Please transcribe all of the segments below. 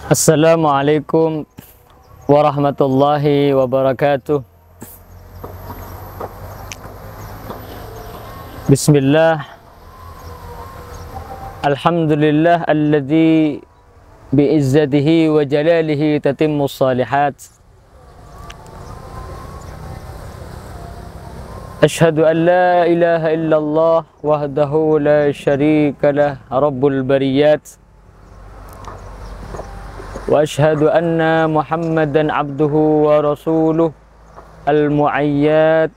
Assalamualaikum warahmatullahi wabarakatuh. Bismillah. Alhamdulillah alladzi bi'izzatihi wa jalalihi tatimmus salihat. Ashhadu an la ilaha illallah wahdahu la syarika lah rabbul bariyat. Wa ashhadu anna Muhammadan abduhu wa rasuluh al-mu'ayyad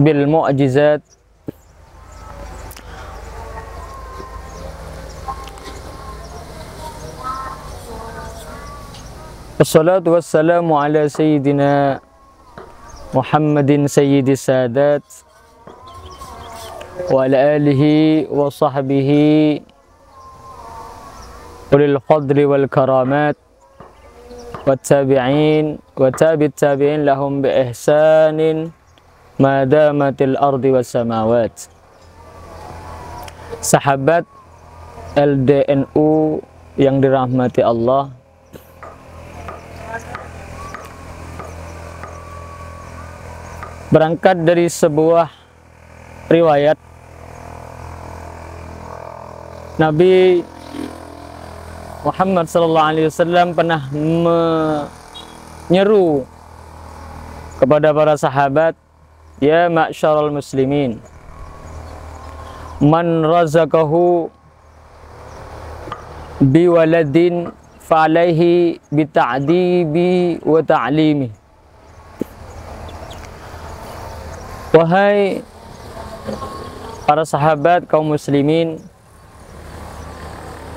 bil mu'jizat. Wassalatu wassalamu ala sayyidina Muhammadin sayyidis sadat wa ala alihi wa sahbihi ulil qadri wal karamat wat tabi'in wa tabi'it tabi'in lahum bi ihsanin ma damatil ardi was samawat. Sahabat LDNU yang dirahmati Allah, berangkat dari sebuah riwayat Nabi Muhammad sallallahu alaihi wasallam pernah menyeru kepada para sahabat, ya ma'syaral muslimin, man razaqahu biwaladin fa'alaihi bita'dibi wa ta'limi. Wahai para sahabat kaum muslimin,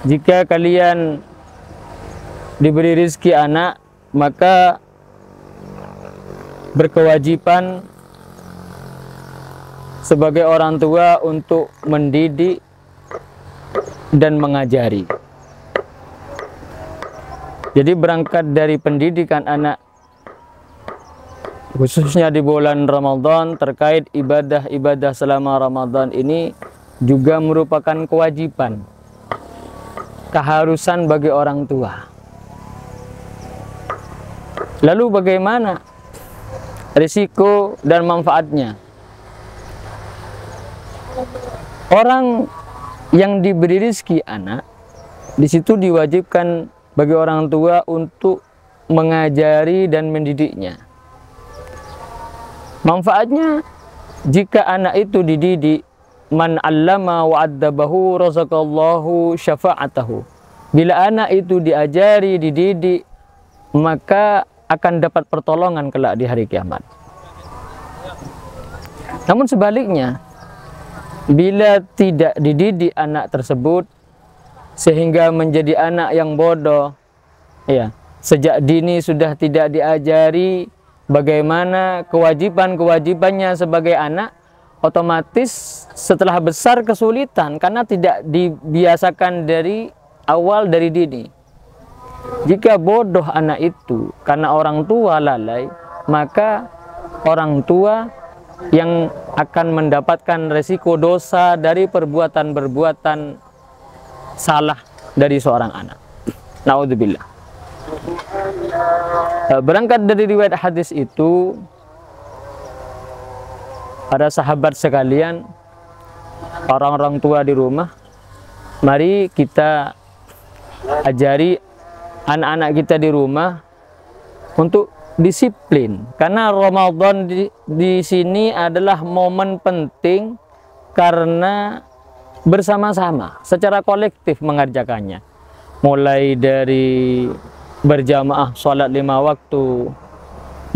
jika kalian diberi rezeki anak, maka berkewajiban sebagai orang tua untuk mendidik dan mengajari. Jadi berangkat dari pendidikan anak, khususnya di bulan Ramadan, terkait ibadah-ibadah selama Ramadan ini juga merupakan kewajiban, keharusan bagi orang tua. Lalu bagaimana risiko dan manfaatnya? Orang yang diberi rezeki anak, di situ diwajibkan bagi orang tua untuk mengajari dan mendidiknya. Manfaatnya, jika anak itu dididik, man 'allama wa 'addabahu razaqallahu syafa'atahu. Bila anak itu diajari, dididik, maka akan dapat pertolongan kelak di hari kiamat. Namun sebaliknya, bila tidak dididik anak tersebut sehingga menjadi anak yang bodoh, ya, sejak dini sudah tidak diajari bagaimana kewajiban-kewajibannya sebagai anak, otomatis setelah besar kesulitan karena tidak dibiasakan dari awal, dari dini. Jika bodoh anak itu karena orang tua lalai, maka orang tua yang akan mendapatkan resiko dosa dari perbuatan-perbuatan salah dari seorang anak. Naudzubillah. Berangkat dari riwayat hadis itu, para sahabat sekalian, orang-orang tua di rumah, mari kita ajari anak-anak kita di rumah untuk disiplin. Karena Ramadan di sini adalah momen penting karena bersama-sama, secara kolektif mengerjakannya. Mulai dari berjamaah sholat 5 waktu,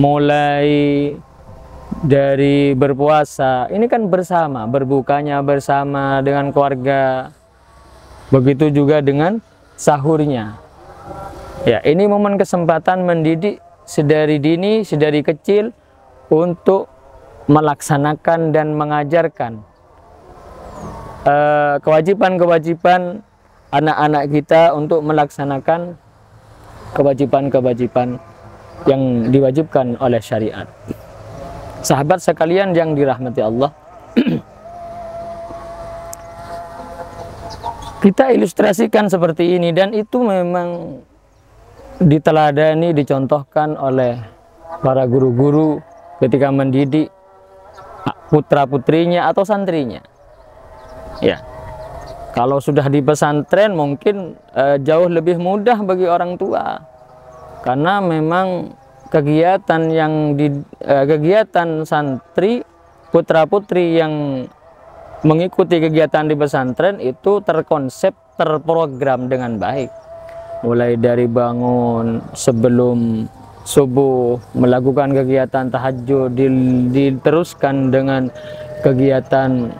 mulai dari berpuasa, ini kan bersama, berbukanya bersama dengan keluarga, begitu juga dengan sahurnya. Ya, ini momen kesempatan mendidik sedari dini, sedari kecil, untuk melaksanakan dan mengajarkan kewajiban-kewajiban anak-anak kita untuk melaksanakan kewajiban-kewajiban yang diwajibkan oleh syariat. Sahabat sekalian yang dirahmati Allah, kita ilustrasikan seperti ini, dan itu memang diteladani, dicontohkan oleh para guru-guru ketika mendidik putra-putrinya atau santrinya. Ya, kalau sudah di pesantren mungkin jauh lebih mudah bagi orang tua, karena memang kegiatan kegiatan santri putra-putri yang mengikuti kegiatan di pesantren itu terkonsep, terprogram dengan baik. Mulai dari bangun sebelum subuh, melakukan kegiatan tahajud, diteruskan dengan kegiatan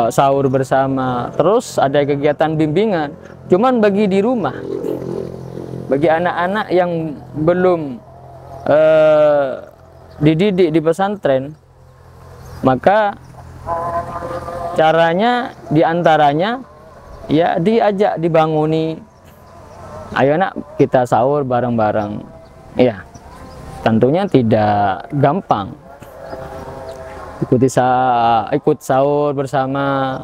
sahur bersama, terus ada kegiatan bimbingan. Cuman bagi di rumah, bagi anak-anak yang belum dididik di pesantren, maka caranya diantaranya ya diajak, dibanguni, ayo nak kita sahur bareng-bareng. Ya, tentunya tidak gampang. Ikut sahur bersama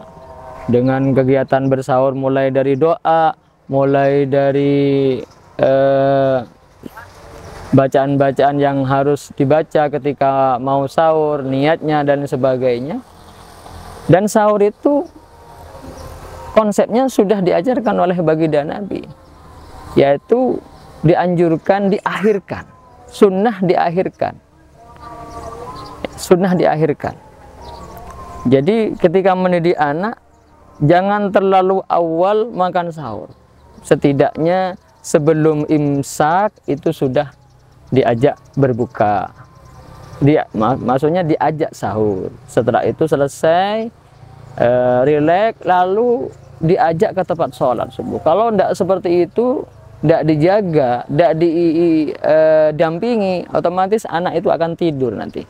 dengan kegiatan bersahur, mulai dari doa, mulai dari bacaan-bacaan yang harus dibaca ketika mau sahur, niatnya dan sebagainya. Dan sahur itu konsepnya sudah diajarkan oleh baginda Nabi, yaitu dianjurkan diakhirkan, sunnah diakhirkan, sunnah diakhirkan. Jadi ketika mendidik anak, jangan terlalu awal makan sahur, setidaknya sebelum imsak itu sudah diajak berbuka, maksudnya diajak sahur. Setelah itu selesai, rileks, lalu diajak ke tempat sholat subuh. Kalau tidak seperti itu, tidak dijaga, tidak didampingi, otomatis anak itu akan tidur nanti.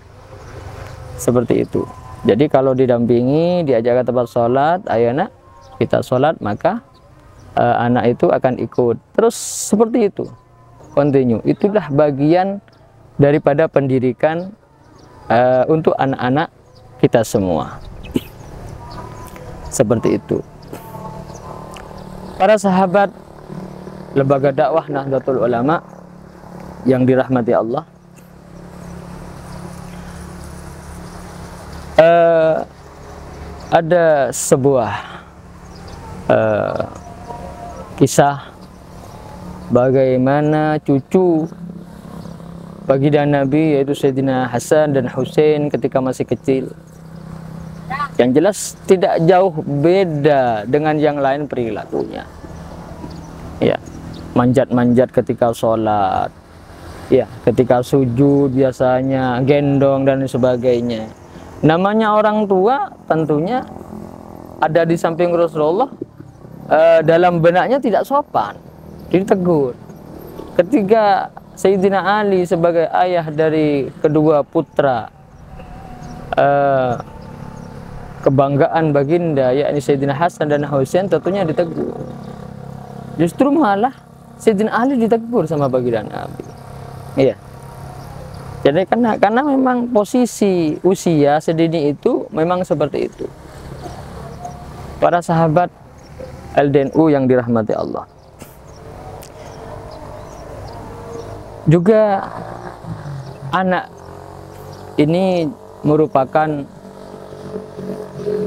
Seperti itu. Jadi kalau didampingi, diajak ke tempat sholat, ayo nak kita sholat, maka anak itu akan ikut. Terus seperti itu, continue. Itulah bagian daripada pendidikan untuk anak-anak kita semua. Seperti itu. Para sahabat Lembaga Dakwah Nahdlatul Ulama yang dirahmati Allah, ada sebuah kisah bagaimana cucu baginda Nabi, yaitu Sayyidina Hasan dan Husain ketika masih kecil. Yang jelas tidak jauh beda dengan yang lain perilakunya. Ya, manjat-manjat ketika sholat, ya, ketika sujud biasanya gendong dan sebagainya. Namanya orang tua tentunya ada di samping Rasulullah, dalam benaknya tidak sopan, ditegur. Ketika Sayyidina Ali sebagai ayah dari kedua putra kebanggaan baginda, yakni Sayyidina Hasan dan Husain, tentunya ditegur. Justru malah Sayyidina Ali ditegur sama baginda Nabi. Iya. Jadi karena memang posisi usia sedini itu memang seperti itu. Para sahabat LDNU yang dirahmati Allah. Juga anak ini merupakan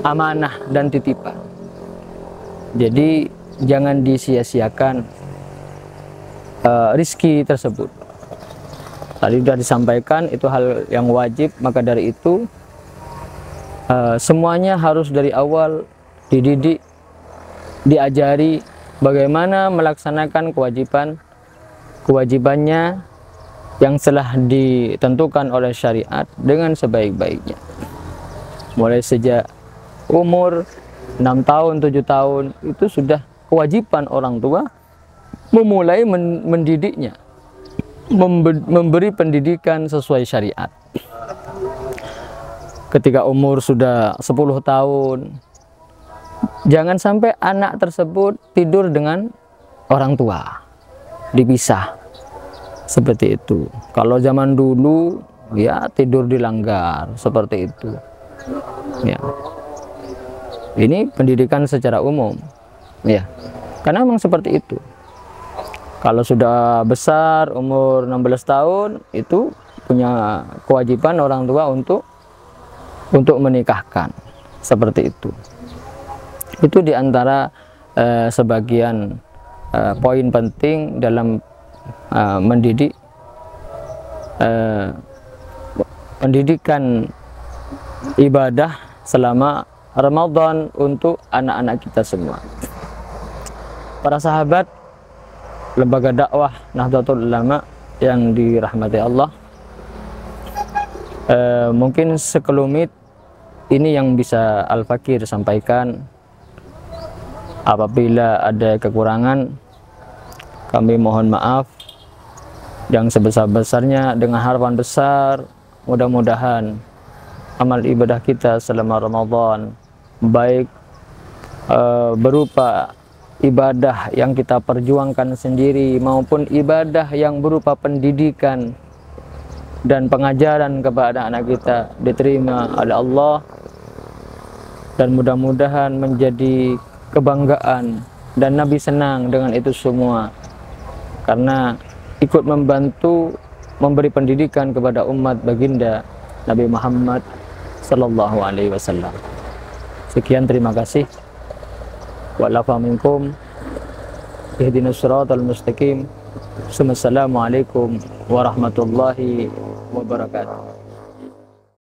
amanah dan titipan. Jadi jangan disia-siakan rizki tersebut. Tadi sudah disampaikan itu hal yang wajib, maka dari itu semuanya harus dari awal dididik, diajari bagaimana melaksanakan kewajibannya yang telah ditentukan oleh syariat dengan sebaik-baiknya. Mulai sejak umur 6 tahun, 7 tahun, itu sudah kewajiban orang tua memulai mendidiknya, memberi pendidikan sesuai syariat. Ketika umur sudah 10 tahun, jangan sampai anak tersebut tidur dengan orang tua, dipisah. Seperti itu. Kalau zaman dulu ya tidur di langgar, seperti itu. Ya. Ini pendidikan secara umum, ya, karena memang seperti itu. Kalau sudah besar umur 16 tahun itu punya kewajiban orang tua untuk menikahkan, seperti itu. Itu diantara sebagian poin penting dalam mendidik pendidikan ibadah selama Ramadan untuk anak-anak kita semua. Para sahabat lembaga dakwah Nahdlatul Ulama yang dirahmati Allah, mungkin sekelumit ini yang bisa Al-Fakir sampaikan. Apabila ada kekurangan, kami mohon maaf yang sebesar-besarnya, dengan harapan besar mudah-mudahan amal ibadah kita selama Ramadan, baik berupa ibadah yang kita perjuangkan sendiri maupun ibadah yang berupa pendidikan dan pengajaran kepada anak kita, diterima oleh Allah, dan mudah-mudahan menjadi kebanggaan dan Nabi senang dengan itu semua, karena ikut membantu memberi pendidikan kepada umat baginda Nabi Muhammad sallallahu alaihi wasallam. Sekian, terima kasih. Wa'alafa minkum ihdinas siratal mustaqim. Assalamualaikum warahmatullahi wabarakatuh.